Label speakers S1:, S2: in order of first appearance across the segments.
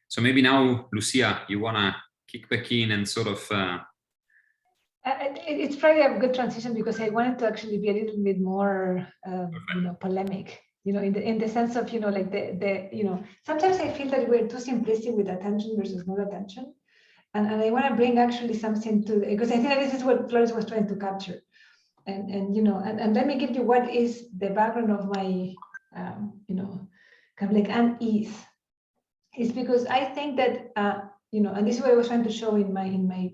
S1: So maybe now, Lucia, you want to kick back in and sort of...
S2: It's probably a good transition because I wanted to actually be a little bit more, polemic, in the sense of, like sometimes I feel that we're too simplistic with attention versus not attention. And I want to bring actually something to, because I think that this is what Flores was trying to capture. And let me give you what is the background of my, kind of like unease. It's because I think that, and this is what I was trying to show in my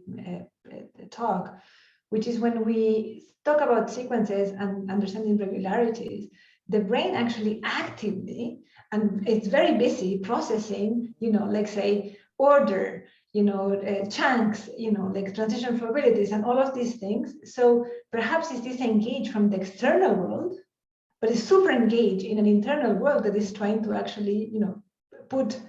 S2: talk, which is when we talk about sequences and understanding regularities, the brain actually actively, and it's very busy processing, like say order, chunks, like transition probabilities and all of these things. So perhaps it's disengaged from the external world, but it's super engaged in an internal world that is trying to actually, put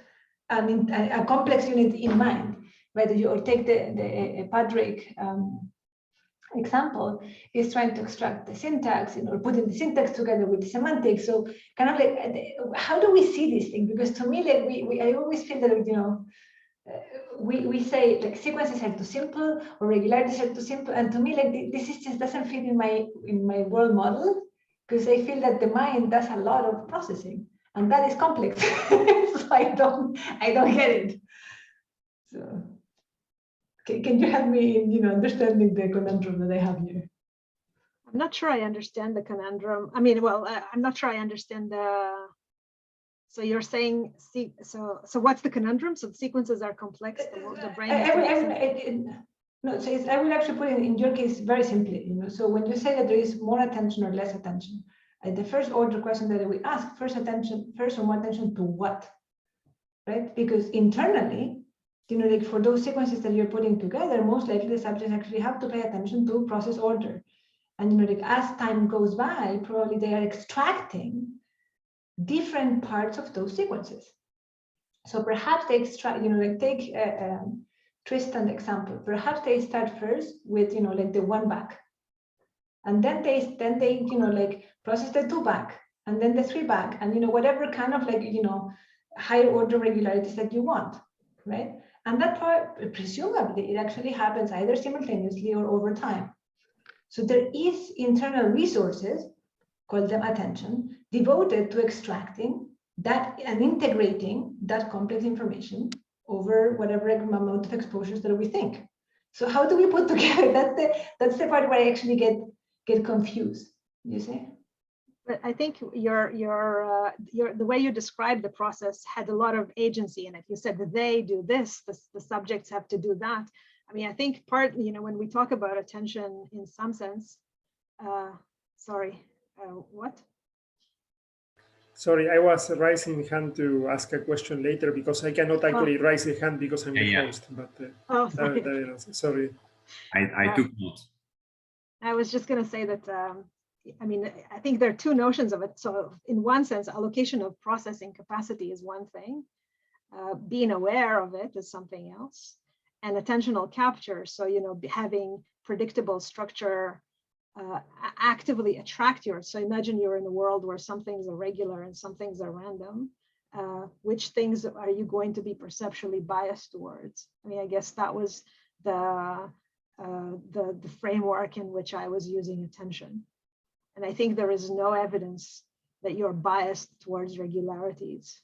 S2: a complex unit in mind. Whether you take the Padraig example, is trying to extract the syntax, or putting the syntax together with the semantics. So kind of like, how do we see this thing? Because to me, like I always feel that, we say like sequences are too simple or regularities are too simple, and to me, like this just doesn't fit in my world model, because I feel that the mind does a lot of processing, and that is complex. So I don't get it. So can you help me in understanding the conundrum that I have here?
S3: I'm not sure I understand the conundrum. I mean, well, I'm not sure I understand the. So you're saying, so what's the conundrum? So the sequences are complex. The brain.
S2: No, so I will actually put it in your case very simply. So when you say that there is more attention or less attention, the first order question that we ask: first or more attention to what, right? Because internally, like for those sequences that you're putting together, most likely the subjects actually have to pay attention to process order, and like as time goes by, probably they are extracting different parts of those sequences. So perhaps they extract, like take Tristan example. Perhaps they start first with like the 1 back, and then they like process the 2 back, and then the 3 back, and whatever kind of like higher order regularities that you want, right? And that part, presumably, it actually happens either simultaneously or over time. So there is internal resources, call them attention, devoted to extracting that and integrating that complex information over whatever amount of exposures that we think. So how do we put together? That's the part where I actually get confused. You see?
S3: But I think the way you described the process had a lot of agency in it. You said that they do this, the subjects have to do that. I mean, I think when we talk about attention in some sense, what?
S4: Sorry, I was raising hand to ask a question later because I cannot actually raise the hand because I'm the host. But sorry.
S1: I took note.
S3: I was just going to say that, I mean, I think there are two notions of it. So in one sense, allocation of processing capacity is one thing. Being aware of it is something else. And attentional capture, so, having predictable structure actively attract yours. So imagine you're in a world where some things are regular and some things are random. Which things are you going to be perceptually biased towards? I mean, I guess that was the framework in which I was using attention. And I think there is no evidence that you're biased towards regularities,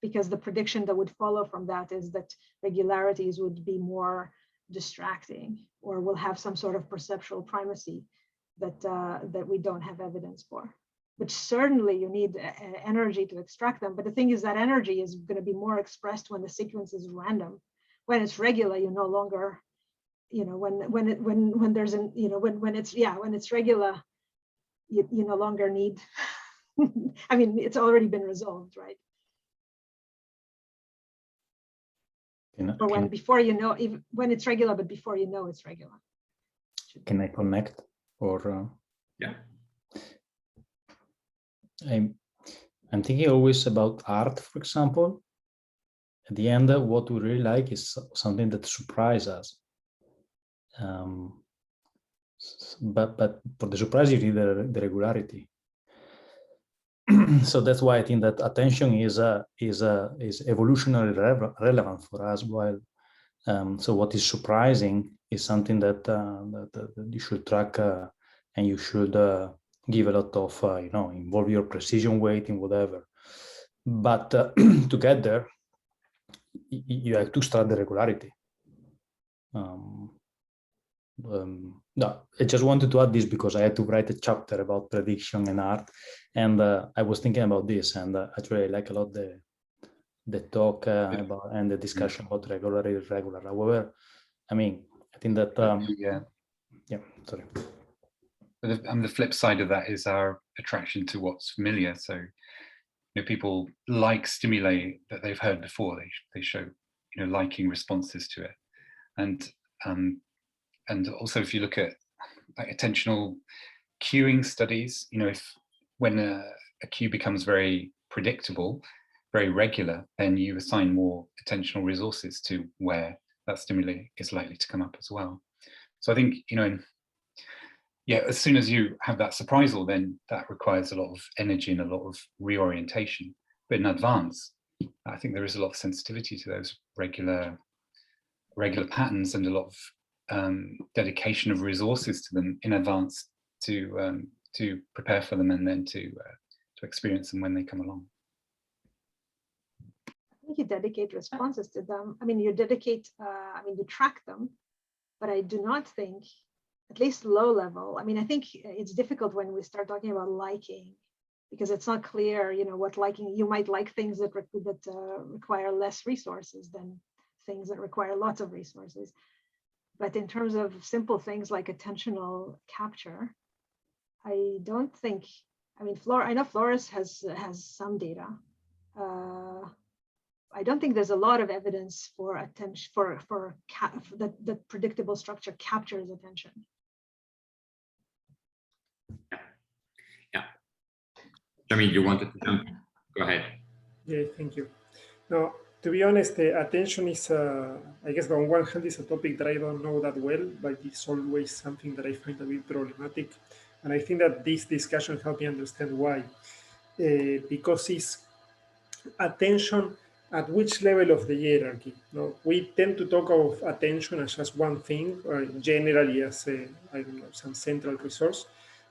S3: because the prediction that would follow from that is that regularities would be more distracting or will have some sort of perceptual primacy that we don't have evidence for. But certainly you need energy to extract them. But the thing is that energy is going to be more expressed when the sequence is random. When it's regular, you no longer, when there's an, when it's regular, you no longer need. I mean, it's already been resolved, right? Or when before even when it's regular, but before it's regular.
S5: Can I connect? Or
S1: yeah,
S5: I'm thinking always about art, for example. At the end, what we really like is something that surprises us. But for the surprise, you need the regularity. So that's why I think that attention is evolutionarily relevant for us. While so what is surprising is something that that you should track and you should give a lot of involve your precision weighting, whatever. But to get there, you have to start the regularity. No, I just wanted to add this because I had to write a chapter about prediction and art, and I was thinking about this, and actually I like a lot the talk about and the discussion about regular, irregular. However, I mean, I think that yeah, sorry.
S6: But the flip side of that is our attraction to what's familiar. So, people like stimuli that they've heard before. They show, liking responses to it, and also if you look at like attentional cueing studies, if when a cue becomes very predictable, very regular, then you assign more attentional resources to where that stimuli is likely to come up as well. So I think, as soon as you have that surprisal, then that requires a lot of energy and a lot of reorientation. But in advance, I think there is a lot of sensitivity to those regular patterns and a lot of dedication of resources to them in advance to prepare for them and then to experience them when they come along.
S3: I think you dedicate responses to them. I mean, you dedicate, you track them, but I do not think, at least low level, I think it's difficult when we start talking about liking, because it's not clear, what liking, you might like things that require less resources than things that require lots of resources. But in terms of simple things like attentional capture, I don't think, I know Flores has some data. I don't think there's a lot of evidence for attention that predictable structure captures attention.
S1: Yeah. Yamil, you wanted to jump in? Go ahead.
S4: Yeah, thank you. No, to be honest, attention is, I guess on one hand, is a topic that I don't know that well, but it's always something that I find a bit problematic. And I think that this discussion helped me understand why. Because it's attention at which level of the hierarchy. No, we tend to talk of attention as just one thing, or generally as some central resource.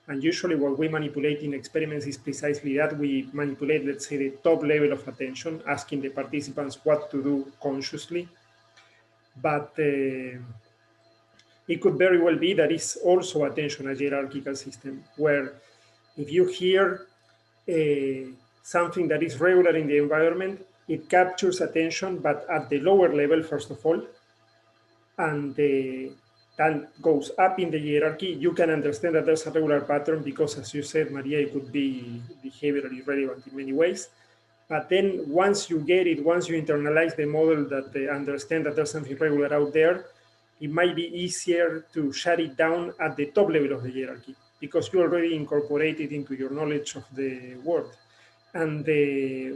S4: And usually what we manipulate in experiments is precisely that. We manipulate, let's say, the top level of attention, asking the participants what to do consciously. But it could very well be that it's also attention a hierarchical system, where if you hear something that is regular in the environment, it captures attention, but at the lower level, first of all, and that goes up in the hierarchy. You can understand that there's a regular pattern because, as you said, Maria, it could be behaviorally relevant in many ways. But then once you get it, once you internalize the model that they understand that there's something regular out there, it might be easier to shut it down at the top level of the hierarchy because you already incorporate it into your knowledge of the world. And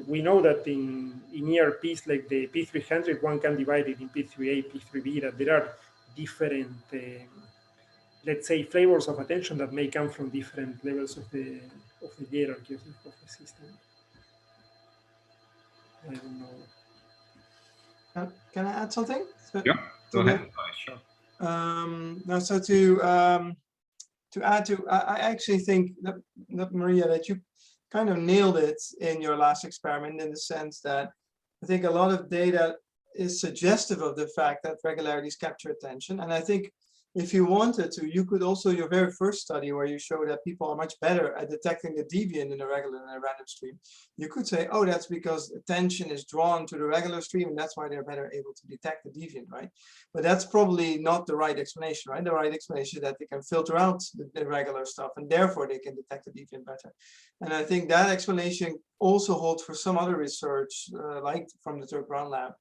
S4: we know that in ERPs like the P300, one can divide it in P3A, P3B, that there are different, let's say, flavors of attention that may come from different levels of the hierarchy of the system. I don't know.
S7: Can I add something?
S1: Yeah, go ahead. Sure.
S7: No, so to add to, I actually think that Maria, that you kind of nailed it in your last experiment, in the sense that I think a lot of data is suggestive of the fact that regularities capture attention. And I think if you wanted to, you could also, your very first study where you show that people are much better at detecting the deviant in a regular and a random stream, you could say, oh, that's because attention is drawn to the regular stream and that's why they're better able to detect the deviant, right? But that's probably not the right explanation, right? The right explanation is that they can filter out the regular stuff and therefore they can detect the deviant better. And I think that explanation also holds for some other research, like from the Turk Brown lab,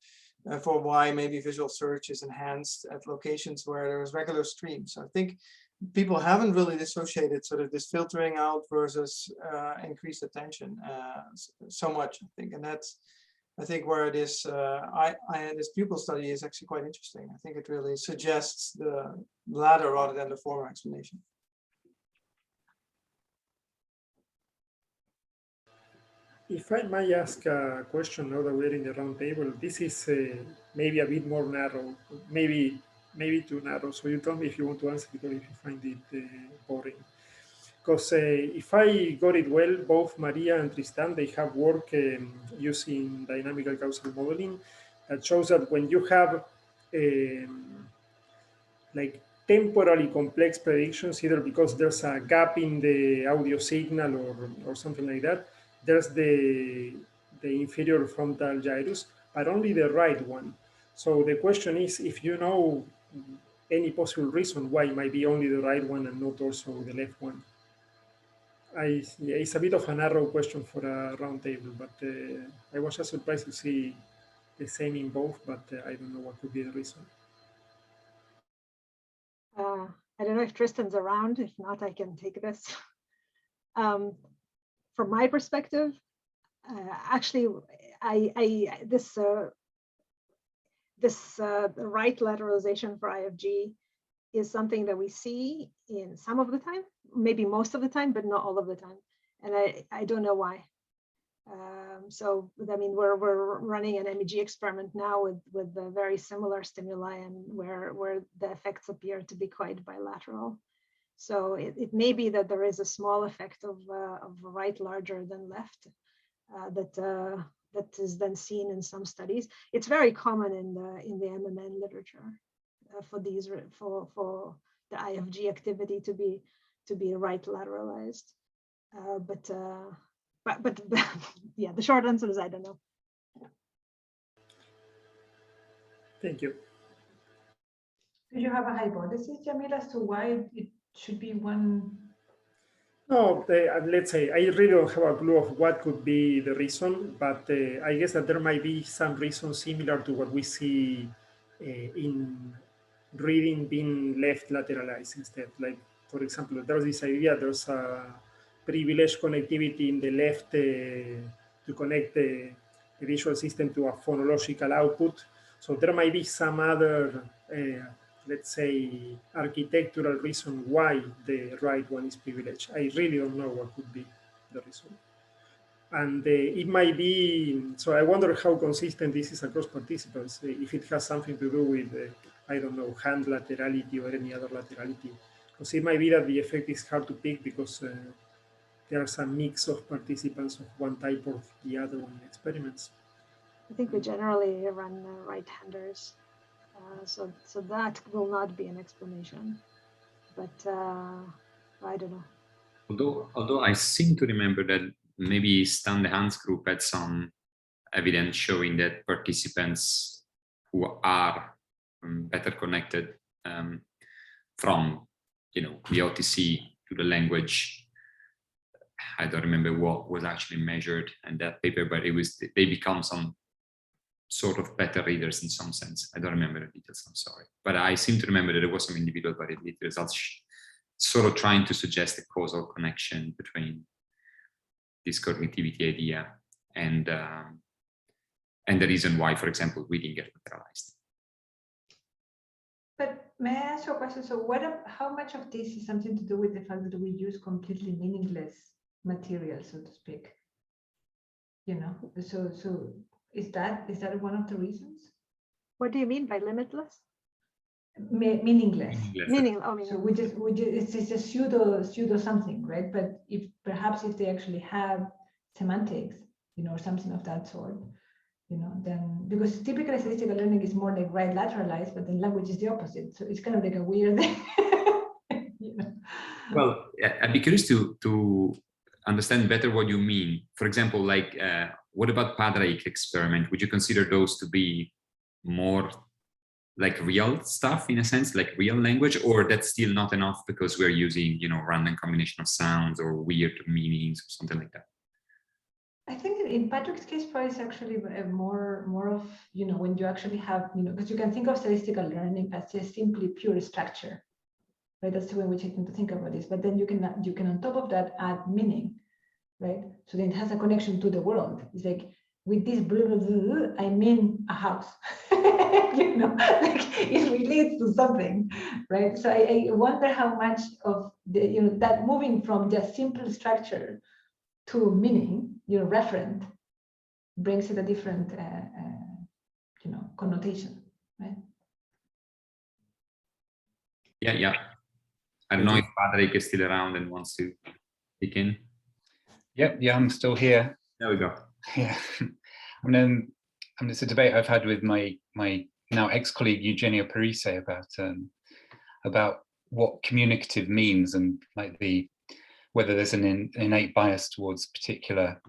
S7: for why maybe visual search is enhanced at locations where there is regular streams. So I think people haven't really dissociated sort of this filtering out versus increased attention so much, I think. And that's, I think, where it is, this pupil study is actually quite interesting. I think it really suggests the latter rather than the former explanation.
S4: If I might ask a question now that we're in the round table, this is maybe a bit more narrow, maybe too narrow. So you tell me if you want to answer it or if you find it boring. Because if I got it well, both Maria and Tristan, they have work using dynamical causal modeling that shows that when you have like temporally complex predictions, either because there's a gap in the audio signal or something like that, there's the inferior frontal gyrus, but only the right one. So the question is, if you know any possible reason why it might be only the right one and not also the left one. Yeah, it's a bit of a narrow question for a round table, but I was just surprised to see the same in both, but I don't know what could be the reason.
S3: I don't know if Tristan's around. If not, I can take this. From my perspective, actually, this right lateralization for IFG is something that we see in some of the time, maybe most of the time, but not all of the time. And I don't know why. So, I mean, we're running an MEG experiment now with a very similar stimuli and where the effects appear to be quite bilateral. So it may be that there is a small effect of right larger than left that is then seen in some studies. It's very common in the MMN literature for these for the IFG activity to be right lateralized, but yeah, the short answer is I don't know.
S4: Thank you.
S2: Do you have a hypothesis, Yamil, as to why it should be one?
S4: No, let's say I really don't have a clue of what could be the reason, but I guess that there might be some reason similar to what we see in reading being left lateralized instead. Like, for example, there's this idea there's a privileged connectivity in the left to connect the visual system to a phonological output. So there might be some other let's say, architectural reason why the right one is privileged. I really don't know what could be the reason. And it might be, so I wonder how consistent this is across participants, if it has something to do with, I don't know, hand laterality or any other laterality. Because it might be that the effect is hard to pick because there's a mix of participants of one type or the other one in experiments.
S3: I think we generally run right-handers. So that will not be an explanation, but I don't know.
S1: Although I seem to remember that maybe Stan Dehaan's group had some evidence showing that participants who are better connected from, the OTC to the language, I don't remember what was actually measured in that paper, but they become some sort of better readers in some sense. I don't remember the details, I'm sorry. But I seem to remember that there was some individual variability results sort of trying to suggest a causal connection between this cognitivity idea and the reason why, for example, we didn't get lateralized.
S2: But may I ask you a question? So how much of this is something to do with the fact that we use completely meaningless material, so to speak? So is that one of the reasons?
S3: What do you mean by limitless?
S2: Meaningless.
S3: Meaning, oh,
S2: so we just it's a pseudo something, right? But if they actually have semantics, or something of that sort, then because typically statistical learning is more like right lateralized, but then language is the opposite. So it's kind of like a weird thing.
S1: Well, I'd be curious to understand better what you mean. For example, like what about Padraig experiment? Would you consider those to be more like real stuff in a sense, like real language, or that's still not enough because we're using, random combination of sounds or weird meanings or something like that?
S2: I think in Patrick's case, probably it's actually more of, when you actually have, because you can think of statistical learning as just simply pure structure, right? That's the way we tend to think about this. But then you can on top of that add meaning, right? So then it has a connection to the world. It's like, with this blah, blah, blah, blah, I mean a house, like it relates to something, right? So I wonder how much of the, that moving from just simple structure to meaning, referent, brings it a different, connotation, right?
S1: Yeah. I don't know if Patrick is still around and wants to kick in.
S6: Yep, yeah, I'm still here.
S1: There we go.
S6: Yeah, it's a debate I've had with my now ex-colleague Eugenio Parise about what communicative means, and like whether there's an innate bias towards particular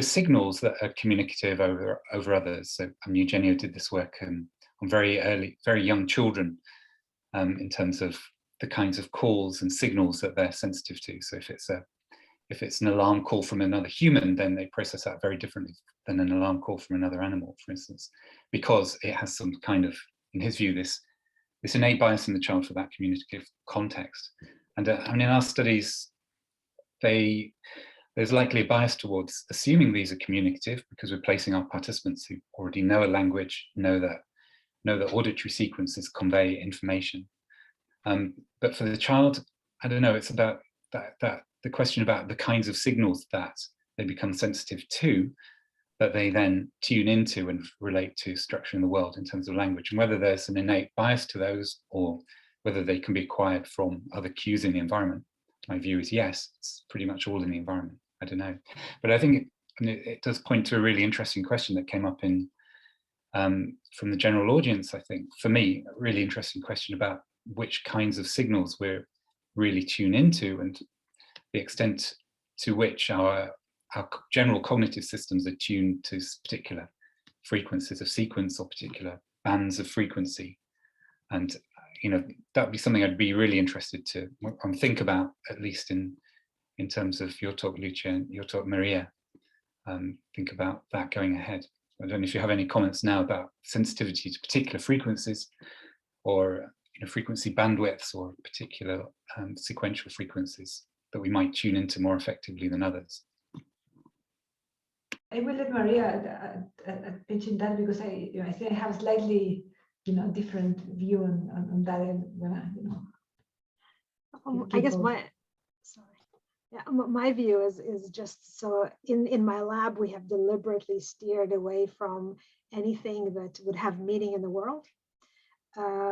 S6: signals that are communicative over others. So Eugenio did this work on very young children in terms of the kinds of calls and signals that they're sensitive to. So if it's an alarm call from another human, then they process that very differently than an alarm call from another animal, for instance, because it has some kind of, in his view, this innate bias in the child for that communicative context. And in our studies, there's likely a bias towards assuming these are communicative because we're placing our participants who already know a language, know that auditory sequences convey information. But for the child, I don't know, it's about the question about the kinds of signals that they become sensitive to, that they then tune into and relate to structure in the world in terms of language, and whether there's an innate bias to those or whether they can be acquired from other cues in the environment. My view is yes, it's pretty much all in the environment. I don't know, but I think it does point to a really interesting question that came up in from the general audience. I think for me, a really interesting question about which kinds of signals we're really tuned into and the extent to which our general cognitive systems are tuned to particular frequencies of sequence or particular bands of frequency. And that would be something I'd be really interested to think about, at least in terms of your talk, Lucia, and your talk, Maria. Think about that going ahead. I don't know if you have any comments now about sensitivity to particular frequencies, or frequency bandwidths, or particular sequential frequencies that we might tune into more effectively than others.
S2: I will let Maria pitch in that, because I think I have a slightly different view on that.
S3: I guess my view is just, so in my lab we have deliberately steered away from anything that would have meaning in the world,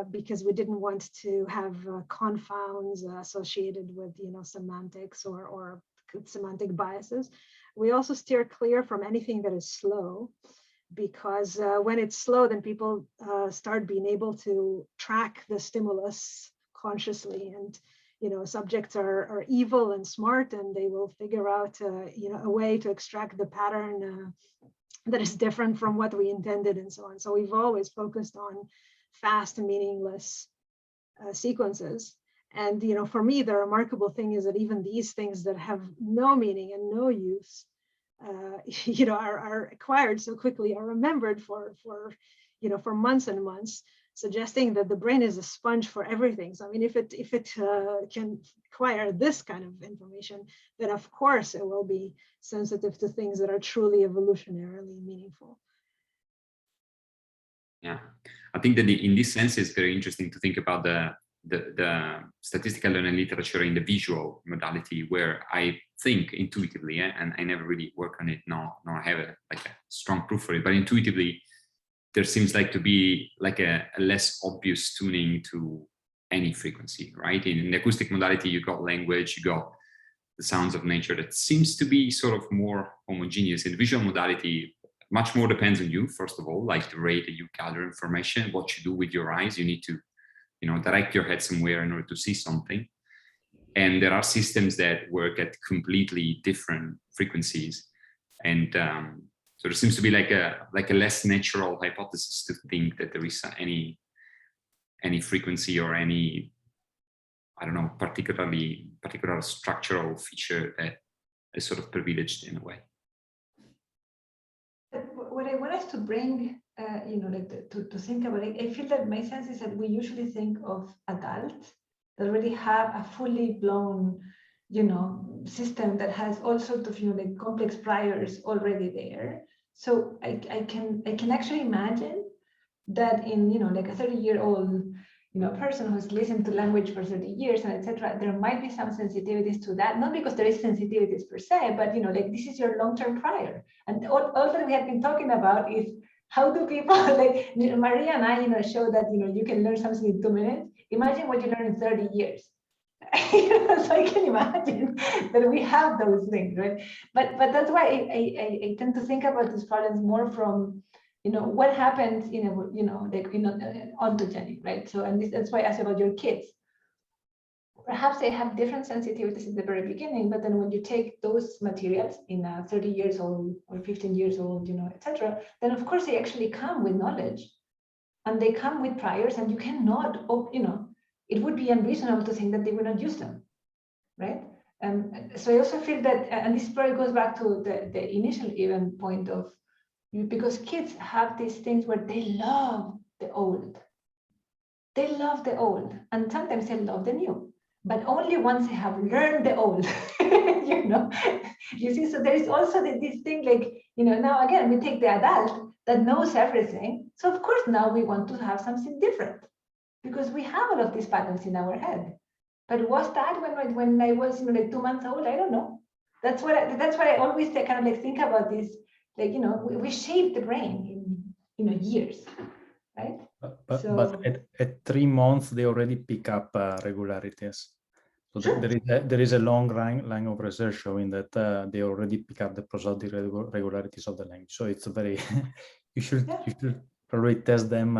S3: because we didn't want to have confounds associated with semantics or semantic biases. We also steer clear from anything that is slow, because when it's slow, then people start being able to track the stimulus consciously, and subjects are evil and smart, and they will figure out a way to extract the pattern that is different from what we intended, and so on. So we've always focused on fast and meaningless sequences. And for me, the remarkable thing is that even these things that have no meaning and no use, are acquired so quickly, are remembered for months and months, suggesting that the brain is a sponge for everything. So I mean, if it can acquire this kind of information, then of course it will be sensitive to things that are truly evolutionarily meaningful.
S1: Yeah, I think that in this sense, it's very interesting to think about the statistical learning literature in the visual modality, where I think intuitively, and I never really work on it, nor have a strong proof for it, but intuitively, there seems like to be like a less obvious tuning to any frequency, right? In the acoustic modality, you got language, you got the sounds of nature that seems to be sort of more homogeneous. In the visual modality, much more depends on you, first of all, like the rate that you gather information, what you do with your eyes. You need to direct your head somewhere in order to see something. And there are systems that work at completely different frequencies. And so there seems to be like a less natural hypothesis to think that there is any frequency or any, I don't know, particular structural feature that is sort of privileged in a way.
S2: What I want us to bring, to think about it, I feel that my sense is that we usually think of adults that already have a fully blown, system that has all sorts of, complex priors already there. So I can actually imagine that in, a 30-year-old, person who's listened to language for 30 years and etc., there might be some sensitivities to that, not because there is sensitivities per se, but like this is your long-term prior. And all that we have been talking about is how do people, like Maria and I, show that you can learn something in 2 minutes. Imagine what you learn in 30 years. So I can imagine that we have those things, right? But that's why I tend to think about these problems more from what happens ontogeny, right? So that's why I asked about your kids. Perhaps they have different sensitivities at the very beginning, but then when you take those materials in 30 years old or 15 years old, etc., then of course they actually come with knowledge, and they come with priors, and you cannot, it would be unreasonable to think that they will not use them, right? So I also feel that, and this probably goes back to the initial even point of, because kids have these things where they love the old. They love the old, and sometimes they love the new, but only once they have learned the old, You see, so there is also this thing like, now again, we take the adult that knows everything. So of course, now we want to have something different because we have all of these patterns in our head. But was that when I was like 2 months old? I don't know. That's what I always kind of like think about this. Like, we shape the brain in years, right?
S5: But at 3 months, they already pick up regularities. So sure. there is a long line of research showing that they already pick up the prosodic regularities of the language. So it's very, you should probably test them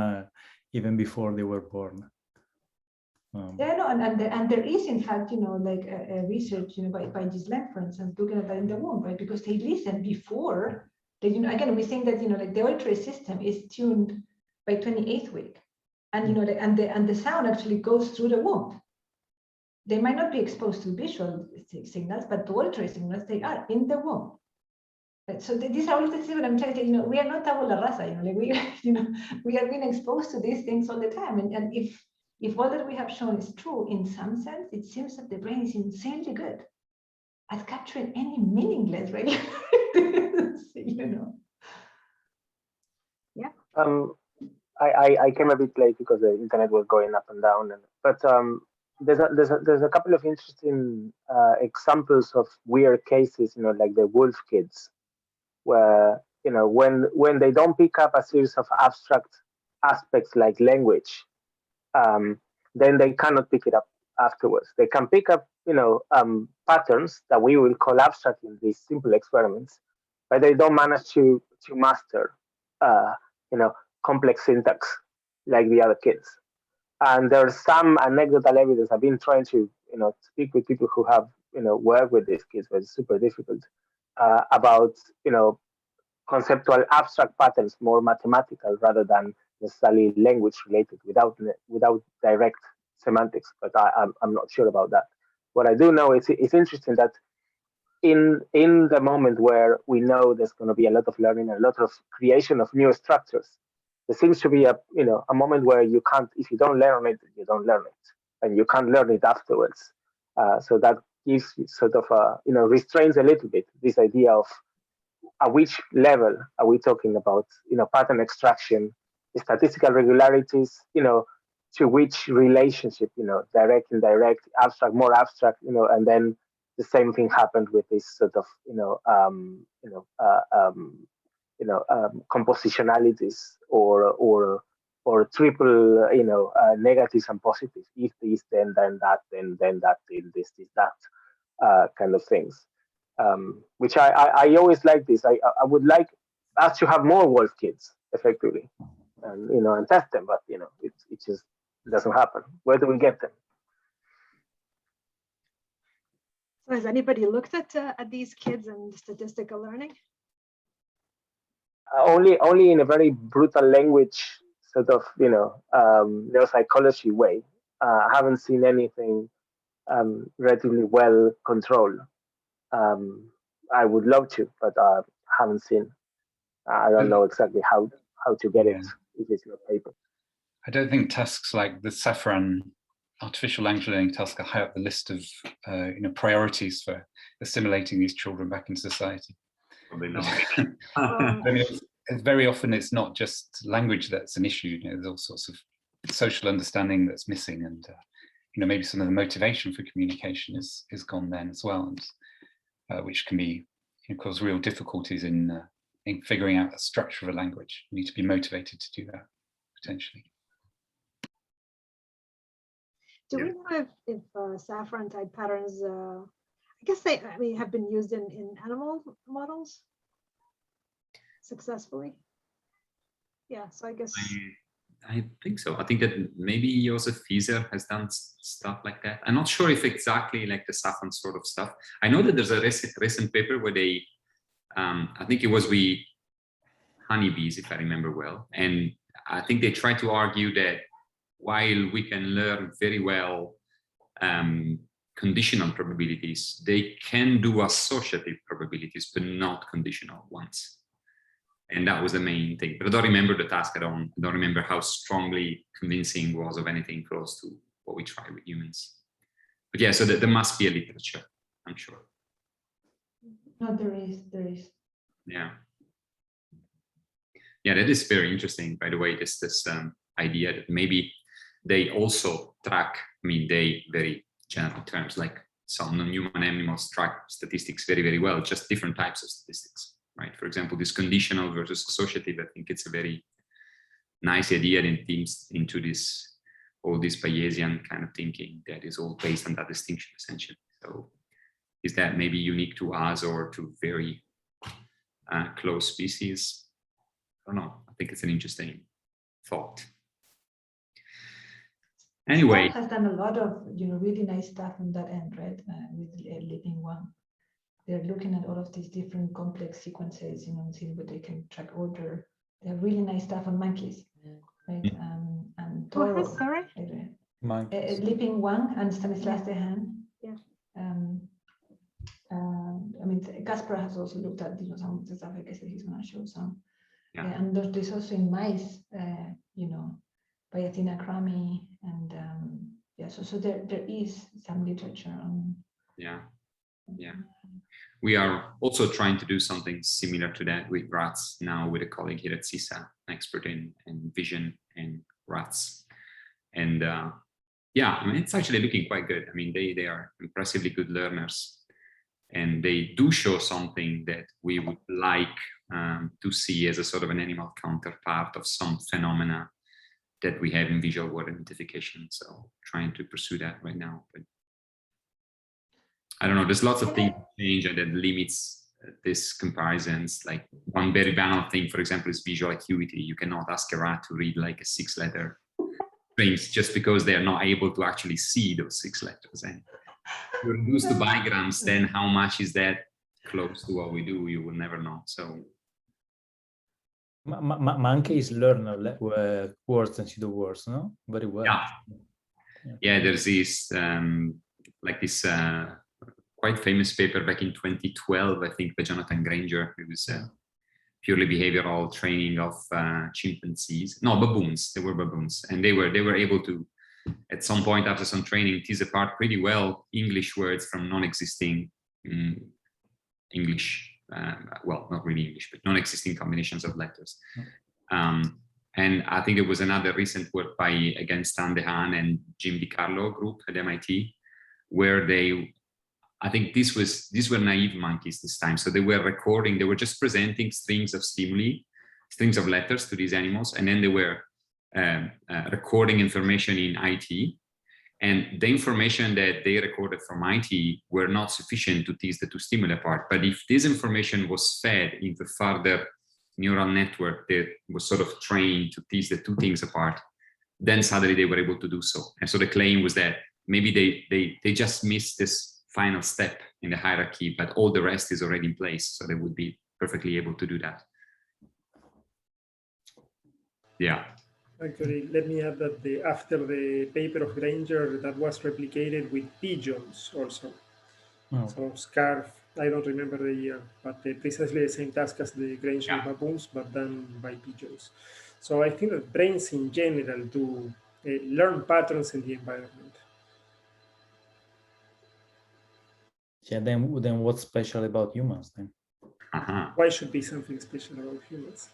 S5: even before they were born.
S2: Yeah, no, and there is in fact, like a research, by Giselle, for instance, looking at that in the womb, right? Because they listen before. Again, we think that like the auditory system is tuned by 28th week, and and the sound actually goes through the womb. They might not be exposed to visual signals, but to auditory signals, they are in the womb. Right? So these are all the things that I'm trying to say. We are not tabula rasa. Like we are being exposed to these things all the time, and if all that we have shown is true in some sense, it seems that the brain is insanely good at capturing any meaningless regularities,
S3: Yeah.
S8: I came a bit late because the internet was going up and down, but there's a couple of interesting examples of weird cases, like the wolf kids, where when they don't pick up a series of abstract aspects like language, then they cannot pick it up afterwards. They can pick up patterns that we will call abstract in these simple experiments, but they don't manage to master complex syntax like the other kids. And there's some anecdotal evidence. I've been trying to speak with people who have worked with these kids, but it's super difficult, about conceptual abstract patterns, more mathematical rather than necessarily language related, without direct semantics. But I'm not sure about that. What I do know is it's interesting that in the moment where we know there's going to be a lot of learning, a lot of creation of new structures, there seems to be a moment where you can't, if you don't learn it, you don't learn it, and you can't learn it afterwards. So that gives sort of restrains a little bit this idea of at which level are we talking about, pattern extraction, statistical regularities, to which relationship, direct, indirect, abstract, more abstract, and then the same thing happened with this sort of, compositionalities or triple, negatives and positives. If this, then that, then that, then this, that, kind of things. Which I always like this. I would like us to have more wolf kids, effectively, and and test them, but it just doesn't happen. Where do we get them?
S3: So has anybody looked at these kids and statistical learning?
S8: Only in a very brutal language sort of neuropsychology way. I haven't seen anything relatively well controlled. I would love to, but I haven't seen. I don't know exactly how to get it if it's not paper.
S6: I don't think tasks like the Safran artificial language learning task are high up the list of priorities for assimilating these children back into society.
S1: Probably not.
S6: I mean, very often it's not just language that's an issue. There's all sorts of social understanding that's missing, and maybe some of the motivation for communication is gone then as well, and which can be cause real difficulties in figuring out the structure of a language. You need to be motivated to do that potentially.
S3: Do we know if saffron type patterns? I guess they have been used in animal models successfully. Yeah, so I guess.
S1: I think so. I think that maybe Josef Fieser has done stuff like that. I'm not sure if exactly like the saffron sort of stuff. I know that there's a recent paper where they, I think it was with honeybees, if I remember well. And I think they tried to argue that while we can learn very well conditional probabilities, they can do associative probabilities, but not conditional ones. And that was the main thing. But I don't remember the task. I don't remember how strongly convincing it was of anything close to what we try with humans. But yeah, so there must be a literature, I'm sure.
S2: No, there is.
S1: Yeah. Yeah, that is very interesting, by the way, this idea that maybe they also track, they very general terms, like some non-human animals track statistics very, very well, just different types of statistics. Right. For example, this conditional versus associative, I think it's a very nice idea and themes into this, all this Bayesian kind of thinking that is all based on that distinction, essentially. So is that maybe unique to us or to very close species? I don't know. I think it's an interesting thought. Anyway.
S2: Staff has done a lot of really nice stuff on that end, right? With Living One. They're looking at all of these different complex sequences, and seeing what they can track order. They have really nice stuff on monkeys, right? And Toro,
S3: sorry?
S2: Leaping One and Stanislas Dehaene.
S3: Yeah.
S2: Kasper has also looked at some of the stuff. I guess that he's going to show some.
S1: Yeah.
S2: And there's also in mice, by Athena Crami, and so there is some literature on. Yeah. Yeah. We are also trying to do something similar to that with rats now with a colleague here at SISSA, expert in vision and rats. And it's actually looking quite good. They are impressively good learners, and they do show something that we would like to see as a sort of an animal counterpart of some phenomena that we have in visual word identification. So trying to pursue that right now. But I don't know, there's lots of things change and that limits these comparisons. Like one very banal thing, for example, is visual acuity. You cannot ask a rat to read like a 6-letter strings just because they are not able to actually see those 6 letters. And if you reduce to bigrams, then how much is that close to what we do? You will never know. So
S5: monkeys learn words and pseudo words, no? Very well.
S1: Yeah, there's this quite famous paper back in 2012, I think, by Jonathan Granger. It was purely behavioral training of chimpanzees. No, baboons. They were baboons, and they were able to, at some point after some training, tease apart pretty well English words from non-existing English. Well, not really English, but non-existing combinations of letters. And I think there was another recent work by, again, Stan Dehaene and Jim DiCarlo group at MIT, where I think these were naive monkeys this time. So they were just presenting strings of stimuli, strings of letters to these animals, and then they were recording information in IT. And the information that they recorded from IT were not sufficient to tease the two stimuli apart. But if this information was fed into further neural network that was sort of trained to tease the two things apart, then suddenly they were able to do so. And so the claim was that maybe they just missed this final step in the hierarchy, but all the rest is already in place. So they would be perfectly able to do that. Yeah.
S4: Actually, let me add that after the paper of Granger, that was replicated with pigeons also. Oh. So scarf, I don't remember the year, but precisely the same task as the Granger baboons, but done by pigeons. So I think that brains in general do learn patterns in the environment.
S5: Yeah, then what's special about humans then?
S4: Why should be something special about humans?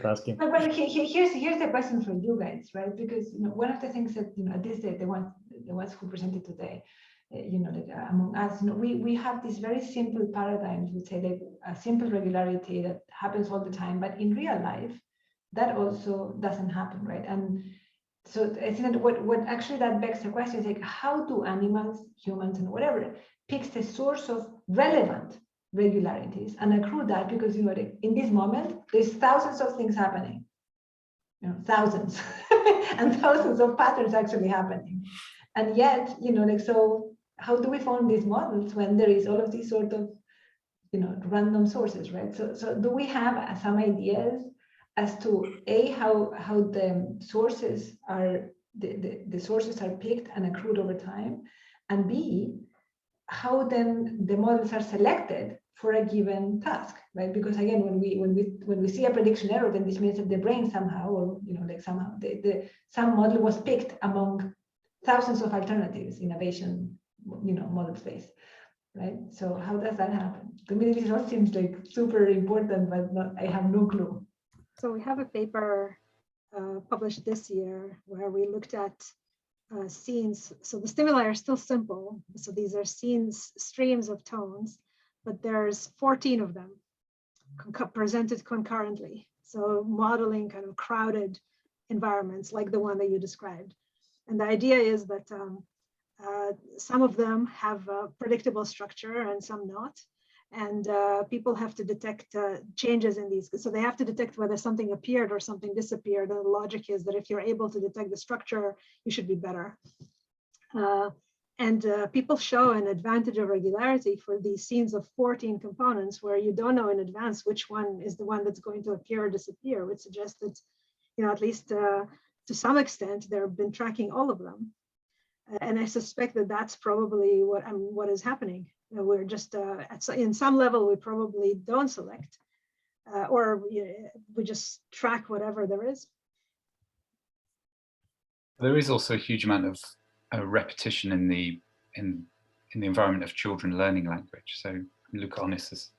S5: asking.
S2: But here's the question for you guys, right? Because one of the things that at least the ones who presented today, among us, we have this very simple paradigm. We say like a simple regularity that happens all the time, but in real life, that also doesn't happen, right? And so I think that what actually that begs the question is like, how do animals, humans, and whatever picks the source of relevant regularities and accrue that? Because in this moment there's thousands of things happening, thousands and thousands of patterns actually happening, and yet so how do we form these models when there is all of these sort of random sources, right? So do we have some ideas as to how the sources are the sources are picked and accrued over time, and B, how then the models are selected for a given task, right? Because again, when we see a prediction error, then this means that the brain somehow, or somehow some model was picked among thousands of alternatives in a Bayesian model space, right? So how does that happen? To me, this all seems like super important, but I have no clue.
S3: So we have a paper published this year where we looked at scenes. So the stimuli are still simple. So these are scenes, streams of tones, but there's 14 of them presented concurrently. So modeling kind of crowded environments like the one that you described. And the idea is that some of them have a predictable structure and some not. And people have to detect changes in these. So they have to detect whether something appeared or something disappeared. And the logic is that if you're able to detect the structure, you should be better. And people show an advantage of regularity for these scenes of 14 components where you don't know in advance which one is the one that's going to appear or disappear, which suggests that, at least to some extent, they've been tracking all of them. And I suspect that that's probably what is happening. We're just, in some level, we probably don't select, or we just track whatever there is.
S6: There is also a huge amount of repetition in the environment of children learning language. So Luca Onis has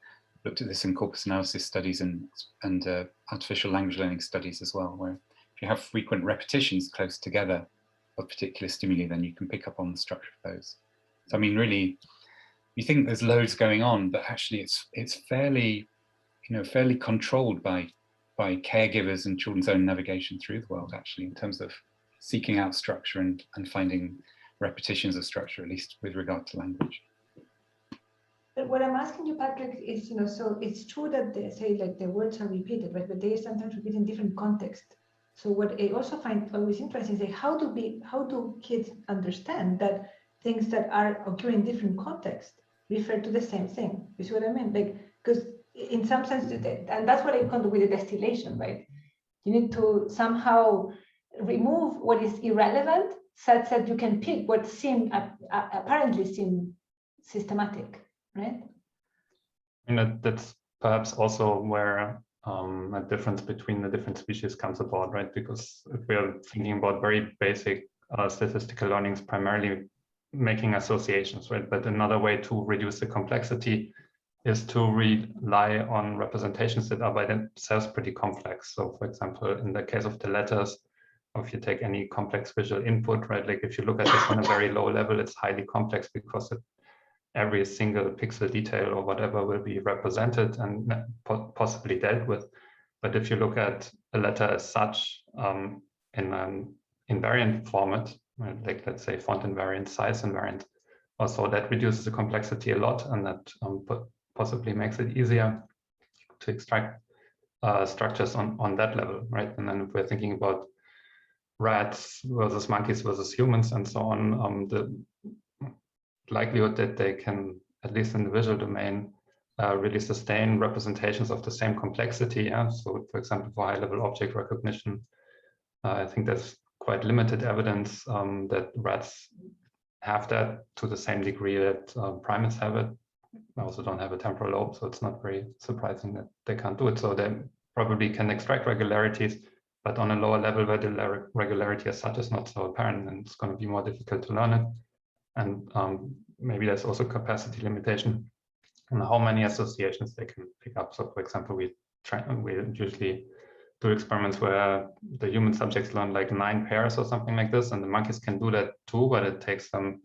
S6: looked at this in corpus analysis studies and artificial language learning studies as well, where if you have frequent repetitions close together of particular stimuli, then you can pick up on the structure of those. So I mean, really, you think there's loads going on, but actually it's fairly, fairly controlled by caregivers and children's own navigation through the world, actually, in terms of seeking out structure and finding repetitions of structure, at least with regard to language.
S2: But what I'm asking you, Patrick, is, so it's true that they say like the words are repeated, right? But they sometimes repeat in different contexts. So what I also find always interesting is like, how do kids understand that things that are occurring in different contexts refer to the same thing? You see what I mean? Like, because in some sense, and that's what I call with the distillation, right? You need to somehow remove what is irrelevant such that you can pick what apparently seem systematic, right?
S9: And that's perhaps also where a difference between the different species comes about, right? Because if we are thinking about very basic statistical learnings, primarily making associations, right? But another way to reduce the complexity is to rely on representations that are by themselves pretty complex. So for example, in the case of the letters, or if you take any complex visual input, right? Like if you look at this on a very low level, it's highly complex because every single pixel detail or whatever will be represented and possibly dealt with. But if you look at a letter as such in an invariant format, right? Like let's say font invariant, size invariant, also that reduces the complexity a lot, and that possibly makes it easier to extract structures on that level, right? And then if we're thinking about rats versus monkeys versus humans and so on, the likelihood that they can, at least in the visual domain, really sustain representations of the same complexity. Yeah? So for example, for high-level object recognition, I think there's quite limited evidence that rats have that to the same degree that primates have it. I also don't have a temporal lobe, so it's not very surprising that they can't do it. So they probably can extract regularities, but on a lower level where the regularity as such is not so apparent, and it's going to be more difficult to learn it. And maybe there's also capacity limitation on how many associations they can pick up. So for example, we usually do experiments where the human subjects learn like 9 pairs or something like this, and the monkeys can do that too, but it takes them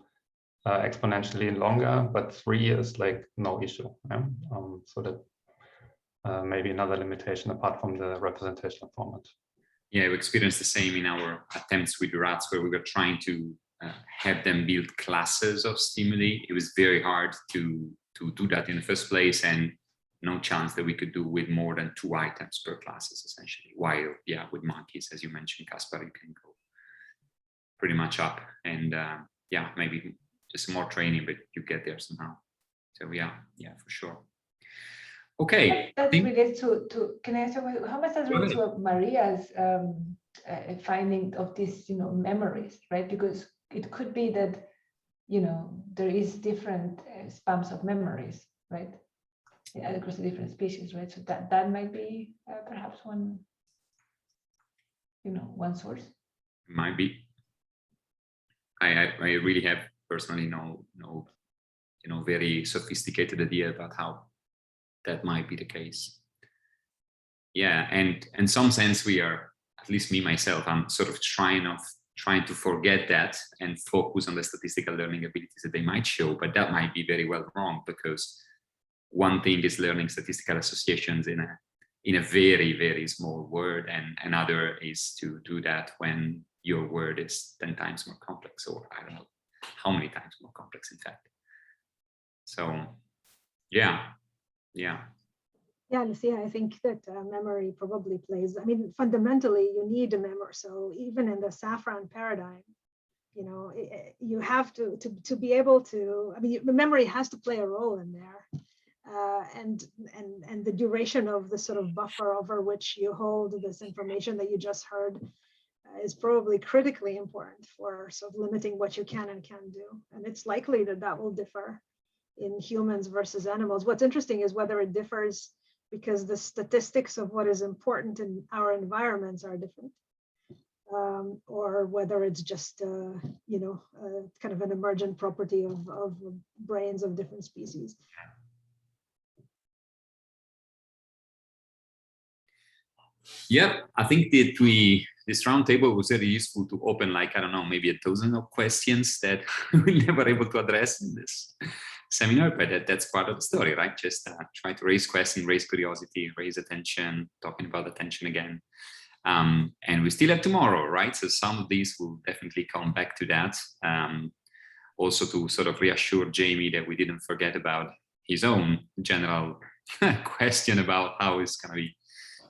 S9: exponentially longer. But 3 is like no issue. Yeah? So that maybe another limitation apart from the representational format.
S1: Yeah, we experienced the same in our attempts with rats, where we were trying to have them build classes of stimuli. It was very hard to do that in the first place, and no chance that we could do with more than 2 items per classes, essentially. While, yeah, with monkeys, as you mentioned, Kaspar, you can go pretty much up, and yeah, maybe just more training, but you get there somehow. So yeah, for sure. Okay.
S2: That relates to can I ask you, how much does relate to Maria's finding of these, memories, right? Because it could be that, there is different spans of memories, right? Across the different species, right? So that might be perhaps one, one source.
S1: Might be. I really have personally no very sophisticated idea about how that might be the case. Yeah, and in some sense we are, at least me myself, I'm sort of trying to forget that and focus on the statistical learning abilities that they might show, but that might be very well wrong, because one thing is learning statistical associations in a very, very small word, and another is to do that when your word is 10 times more complex, or I don't know how many times more complex, in fact. So yeah,
S3: Lucia, I think that memory probably plays, fundamentally you need a memory. So even in the saffron paradigm, you have to be able to, memory has to play a role in there. And the duration of the sort of buffer over which you hold this information that you just heard is probably critically important for sort of limiting what you can and can't do. And it's likely that will differ in humans versus animals. What's interesting is whether it differs because the statistics of what is important in our environments are different, or whether it's just kind of an emergent property of brains of different species.
S1: Yeah, I think that this roundtable was very useful to open, like, I don't know, maybe 1,000 of questions that we never able to address in this seminar, but that's part of the story, right? Just try to raise questions, raise curiosity, raise attention, talking about attention again. And we still have tomorrow, right? So some of these will definitely come back to that. Also to sort of reassure Jamie that we didn't forget about his own general question about how it's going to be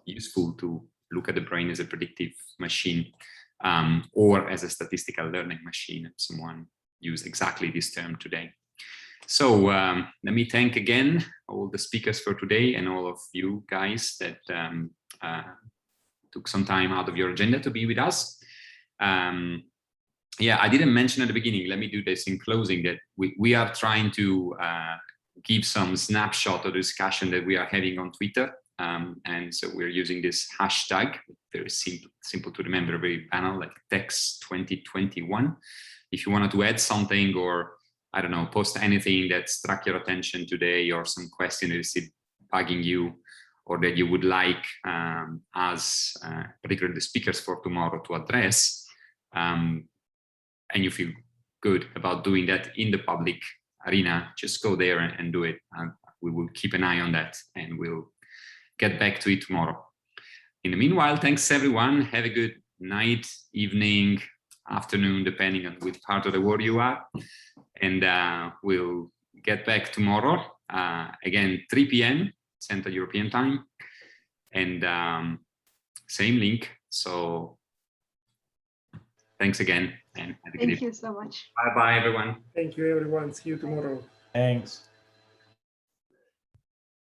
S1: useful to look at the brain as a predictive machine, or as a statistical learning machine. Someone used exactly this term today. So let me thank again all the speakers for today, and all of you guys that took some time out of your agenda to be with us. Yeah, I didn't mention at the beginning, let me do this in closing, that we are trying to give some snapshot of the discussion that we are having on Twitter. And so we're using this hashtag, very simple to remember, very banal, like TEX2021. If you wanted to add something, or I don't know, post anything that struck your attention today, or some question that is bugging you, or that you would like us, particularly the speakers for tomorrow, to address, and you feel good about doing that in the public arena, just go there and do it. We will keep an eye on that, and we'll get back to it tomorrow. In the meanwhile, thanks everyone. Have a good night, evening, afternoon, depending on which part of the world you are. And we'll get back tomorrow, again, 3 p.m. Central European Time, and same link. So thanks again, and have a good evening.
S3: Thank you so much.
S1: Bye-bye, everyone.
S4: Thank you, everyone. See you tomorrow.
S5: Thanks.